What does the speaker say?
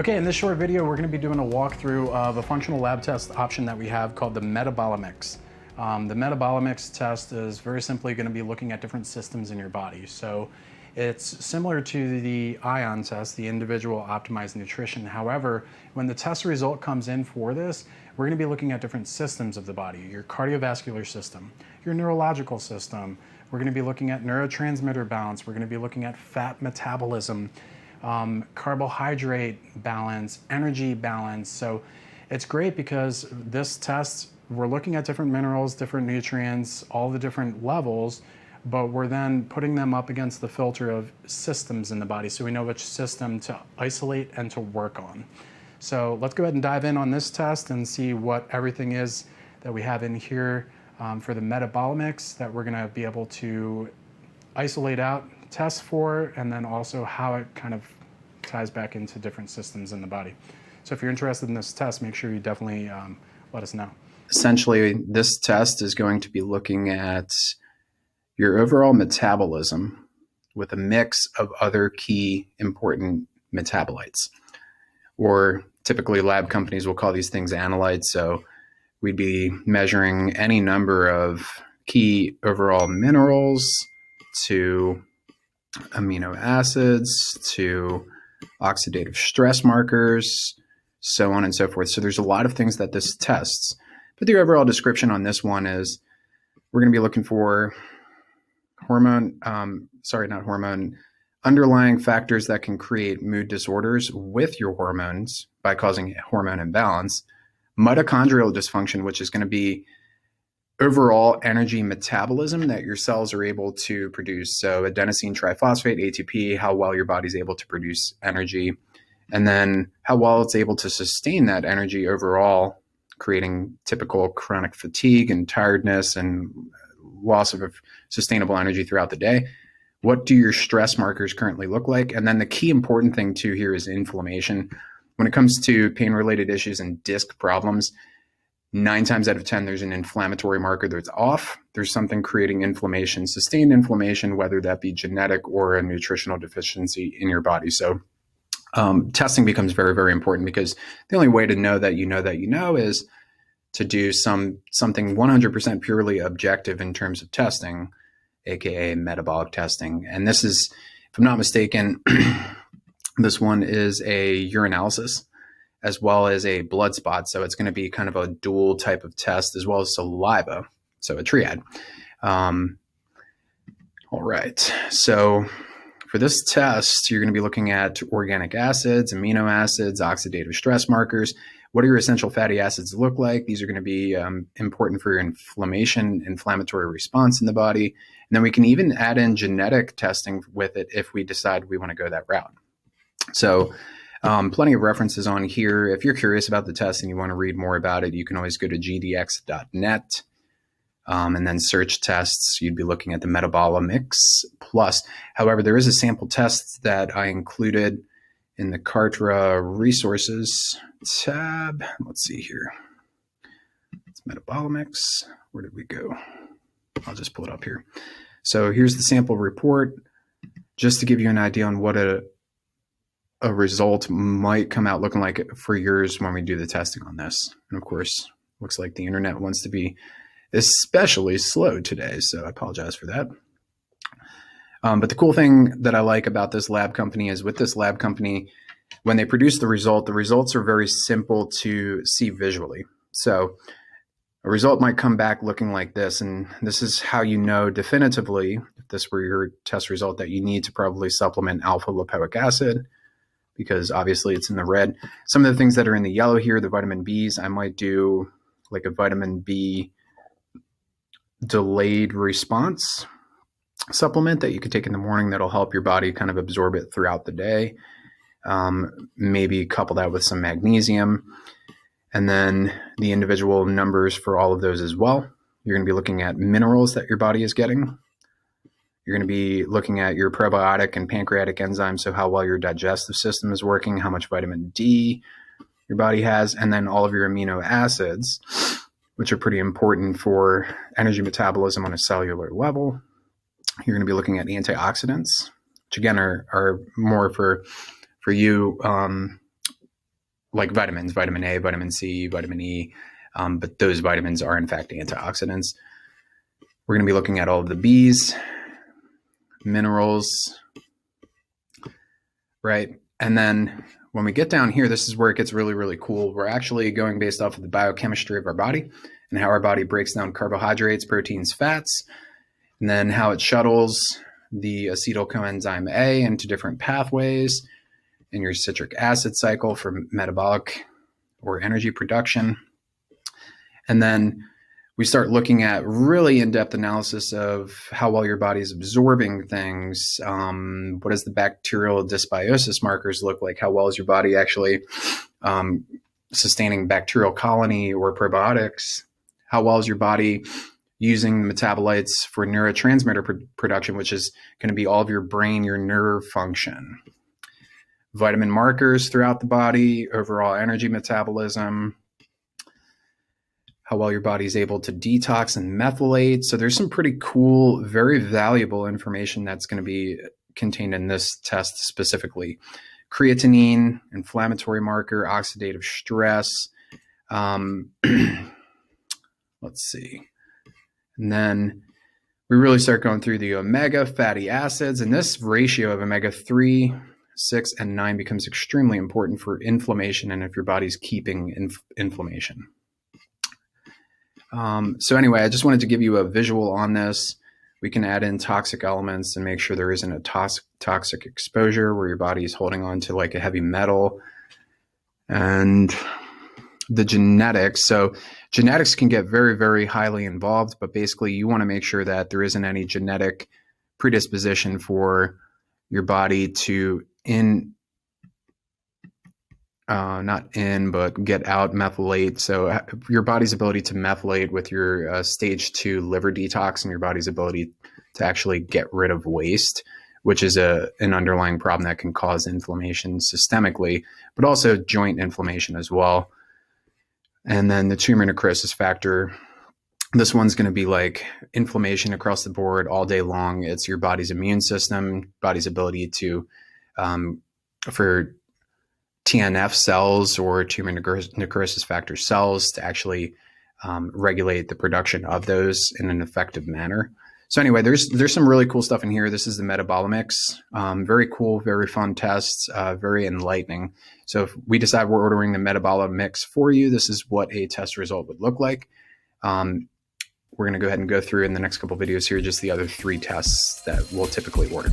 Okay, in this short video, we're going to be doing a walkthrough of a functional lab test option that we have called the Metabolomics. The Metabolomics test is very simply going to be looking at different systems in your body. So it's similar to the ION test, the individual optimized nutrition. However, when the test result comes in for this, we're going to be looking at different systems of the body, your cardiovascular system, your neurological system. We're going to be looking at neurotransmitter balance. We're going to be looking at fat metabolism, carbohydrate balance, energy balance. So it's great because this test, we're looking at different minerals, different nutrients, all the different levels, but we're then putting them up against the filter of systems in the body so we know which system to isolate and to work on. So let's go ahead and dive in on this test and see what everything is that we have in here for the Metabolomics that we're going to be able to isolate out, test for, and then also how it kind of ties back into different systems in the body. So if you're interested in this test, make sure you definitely let us know. Essentially, this test is going to be looking at your overall metabolism with a mix of other key important metabolites, or typically lab companies will call these things analytes. So we'd be measuring any number of key overall minerals to amino acids to oxidative stress markers, so on and so forth. So there's a lot of things that this tests. But the overall description on this one is we're going to be looking for underlying factors that can create mood disorders with your hormones by causing hormone imbalance, mitochondrial dysfunction, which is going to be overall energy metabolism that your cells are able to produce. So adenosine triphosphate, ATP, how well your body's able to produce energy, and then how well it's able to sustain that energy overall, creating typical chronic fatigue and tiredness and loss of sustainable energy throughout the day. What do your stress markers currently look like? And then the key important thing too here is inflammation. When it comes to pain-related issues and disc problems, 9 times out of 10, there's an inflammatory marker that's off. There's something creating inflammation, sustained inflammation, whether that be genetic or a nutritional deficiency in your body. So testing becomes very, very important because the only way to know that you know is to do something 100% purely objective in terms of testing, aka metabolic testing. And this is, if I'm not mistaken, this one is a urinalysis as well as a blood spot. So it's going to be kind of a dual type of test as well as saliva. So a triad. All right. So for this test, you're going to be looking at organic acids, amino acids, oxidative stress markers. What do your essential fatty acids look like? These are going to be important for your inflammatory response in the body. And then we can even add in genetic testing with it if we decide we want to go that route. So plenty of references on here. If you're curious about the test and you want to read more about it, you can always go to gdx.net and then search tests. You'd be looking at the Metabolomics Plus. However, there is a sample test that I included in the Kartra resources tab. Let's see here. It's Metabolomics. Where did we go? I'll just pull it up here. So here's the sample report, just to give you an idea on what a result might come out looking like for yours when we do the testing on this. And of course, looks like the internet wants to be especially slow today, so I apologize for that. But the cool thing that I like about this lab company is with this lab company, when they produce the results are very simple to see visually. So a result might come back looking like this, and this is how you know definitively, if this were your test result, that you need to probably supplement alpha lipoic acid, because obviously it's in the red. Some of the things that are in the yellow here, the vitamin Bs, I might do like a vitamin B delayed response supplement that you could take in the morning that'll help your body kind of absorb it throughout the day. Maybe couple that with some magnesium, and then the individual numbers for all of those as well. You're going to be looking at minerals that your body is getting. You're going to be looking at your probiotic and pancreatic enzymes, so how well your digestive system is working, how much vitamin D your body has, and then all of your amino acids, which are pretty important for energy metabolism on a cellular level. You're going to be looking at antioxidants, which again are more for you like vitamins, vitamin A, vitamin C, vitamin E, but those vitamins are in fact antioxidants. We're going to be looking at all of the B's, minerals, right? And then when we get down here, this is where it gets really, really cool. We're actually going based off of the biochemistry of our body and how our body breaks down carbohydrates, proteins, fats, and then how it shuttles the acetyl coenzyme A into different pathways in your citric acid cycle for metabolic or energy production. And then we start looking at really in-depth analysis of how well your body is absorbing things. What does the bacterial dysbiosis markers look like? How well is your body actually sustaining bacterial colony or probiotics? How well is your body using metabolites for neurotransmitter production, which is going to be all of your brain, your nerve function? Vitamin markers throughout the body, overall energy metabolism, how well your body is able to detox and methylate. So there's some pretty cool, very valuable information that's going to be contained in this test specifically. Creatinine, inflammatory marker, oxidative stress. Let's see. And then we really start going through the omega fatty acids, and this ratio of omega-3, 6, and 9 becomes extremely important for inflammation and if your body's keeping inflammation. So anyway, I just wanted to give you a visual on this. We can add in toxic elements and make sure there isn't a toxic exposure where your body is holding on to like a heavy metal. And the genetics. So genetics can get very, very highly involved, but basically you want to make sure that there isn't any genetic predisposition for your body to get out methylate. So your body's ability to methylate with your stage 2 liver detox and your body's ability to actually get rid of waste, which is an underlying problem that can cause inflammation systemically, but also joint inflammation as well. And then the tumor necrosis factor, this one's going to be like inflammation across the board all day long. It's your body's immune system, body's ability to, for TNF cells or tumor necrosis factor cells to actually regulate the production of those in an effective manner. So anyway, there's some really cool stuff in here. This is the Metabolomix. Very cool, very fun tests, very enlightening. So if we decide we're ordering the Metabolomix for you, this is what a test result would look like. We're going to go ahead and go through in the next couple videos here just the other 3 tests that we'll typically order.